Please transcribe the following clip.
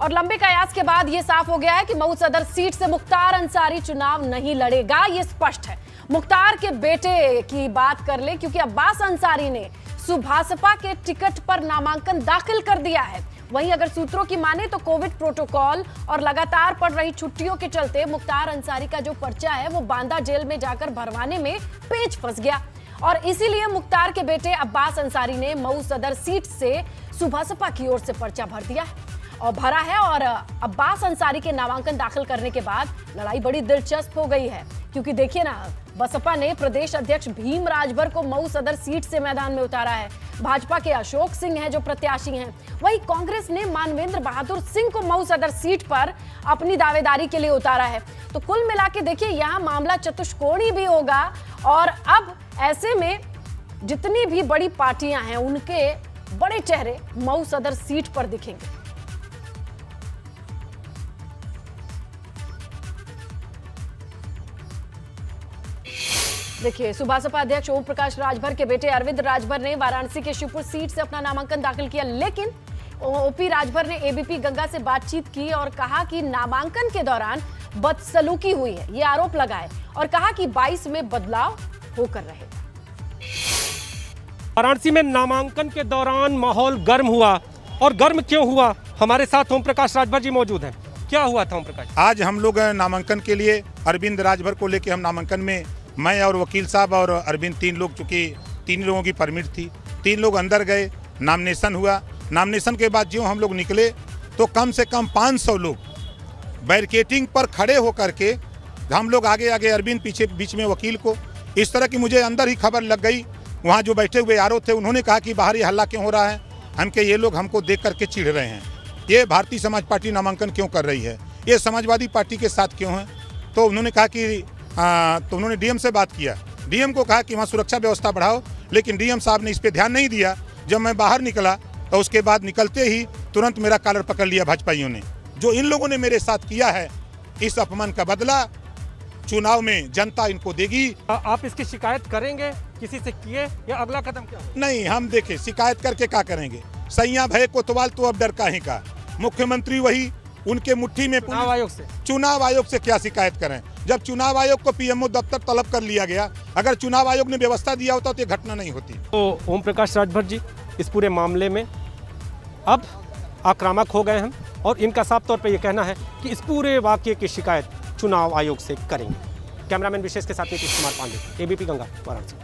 और लंबे कयास के बाद यह साफ हो गया है कि मऊ सदर सीट से मुख्तार अंसारी चुनाव नहीं लड़ेगा। यह स्पष्ट है। मुख्तार के बेटे की बात कर ले, क्योंकि अब्बास अंसारी ने सुभासपा के टिकट पर नामांकन दाखिल कर दिया है। वहीं अगर सूत्रों की माने तो कोविड प्रोटोकॉल और लगातार पड़ रही छुट्टियों के चलते मुख्तार अंसारी का जो पर्चा है वो बांदा जेल में जाकर भरवाने में पेच फंस गया और इसीलिए मुख्तार के बेटे अब्बास अंसारी ने मऊ सदर सीट से सुभासपा की ओर से पर्चा भर दिया है और भरा है। और अब्बास अंसारी के नामांकन दाखिल करने के बाद लड़ाई बड़ी दिलचस्प हो गई है, क्योंकि देखिए ना, बसपा ने प्रदेश अध्यक्ष भीम राजभर को मऊ सदर सीट से मैदान में उतारा है। भाजपा के अशोक सिंह हैं जो प्रत्याशी हैं। वहीं कांग्रेस ने मानवेंद्र बहादुर सिंह को मऊ सदर सीट पर अपनी दावेदारी के लिए उतारा है। तो कुल मिला के देखिए, यहाँ मामला चतुष्कोणीय भी होगा और अब ऐसे में जितनी भी बड़ी पार्टियां हैं उनके बड़े चेहरे मऊ सदर सीट पर दिखेंगे। देखिए, सुभासपा अध्यक्ष ओम प्रकाश राजभर के बेटे अरविंद राजभर ने वाराणसी के शिवपुर सीट से अपना नामांकन दाखिल किया, लेकिन ओपी राजभर ने एबीपी गंगा से बातचीत की और कहा कि नामांकन के दौरान बदसलूकी हुई है, ये आरोप लगाए और कहा कि 22 में बदलाव होकर रहेगा। वाराणसी में नामांकन के दौरान माहौल गर्म हुआ, और गर्म क्यों हुआ? हमारे साथ ओम प्रकाश राजभर जी मौजूद हैं। क्या हुआ था ओम प्रकाश? आज हम लोग नामांकन के लिए अरविंद राजभर को लेकर हम नामांकन में, मैं और वकील साहब और अरविंद, 3 लोग, चूँकि 3 लोगों की परमिट थी, 3 लोग अंदर गए, नॉमिनेशन हुआ। नॉमिनेशन के बाद जो हम लोग निकले तो कम से कम 500 लोग बैरिकेटिंग पर खड़े होकर के, हम लोग आगे आगे, अरविंद पीछे, बीच में वकील को, इस तरह की मुझे अंदर ही खबर लग गई। वहाँ जो बैठे हुए यारो थे उन्होंने कहा कि बाहर ये हल्ला क्यों हो रहा है, हमके ये लोग हमको देख करके चिढ़ रहे हैं, ये भारतीय समाज पार्टी नामांकन क्यों कर रही है, ये समाजवादी पार्टी के साथ क्यों है। तो उन्होंने कहा कि तो उन्होंने डीएम से बात किया, डीएम को कहा कि वहाँ सुरक्षा व्यवस्था बढ़ाओ, लेकिन डीएम साहब ने इस पर ध्यान नहीं दिया। जब मैं बाहर निकला तो उसके बाद निकलते ही तुरंत मेरा कॉलर पकड़ लिया भाजपाइयों ने। जो इन लोगों ने मेरे साथ किया है, इस अपमान का बदला चुनाव में जनता इनको देगी। आप इसकी शिकायत करेंगे किसी से किए, या अगला कदम क्या होगा? नहीं, हम देखे शिकायत करके क्या करेंगे, सैया भय कोतवाल तो अब डर काहे का, मुख्यमंत्री वही, उनके मुट्ठी में। चुनाव आयोग से क्या शिकायत करें, जब चुनाव आयोग को पीएमओ दफ्तर तलब कर लिया गया। अगर चुनाव आयोग ने व्यवस्था दिया होता तो ये घटना नहीं होती। तो ओम प्रकाश राजभर जी इस पूरे मामले में अब आक्रामक हो गए हैं और इनका साफ तौर पर यह कहना है कि इस पूरे वाकये की शिकायत चुनाव आयोग से करेंगे। कैमरामैन विशेष के साथ नीतीश कुमार पांडे, एबीपी गंगा, वाराणसी।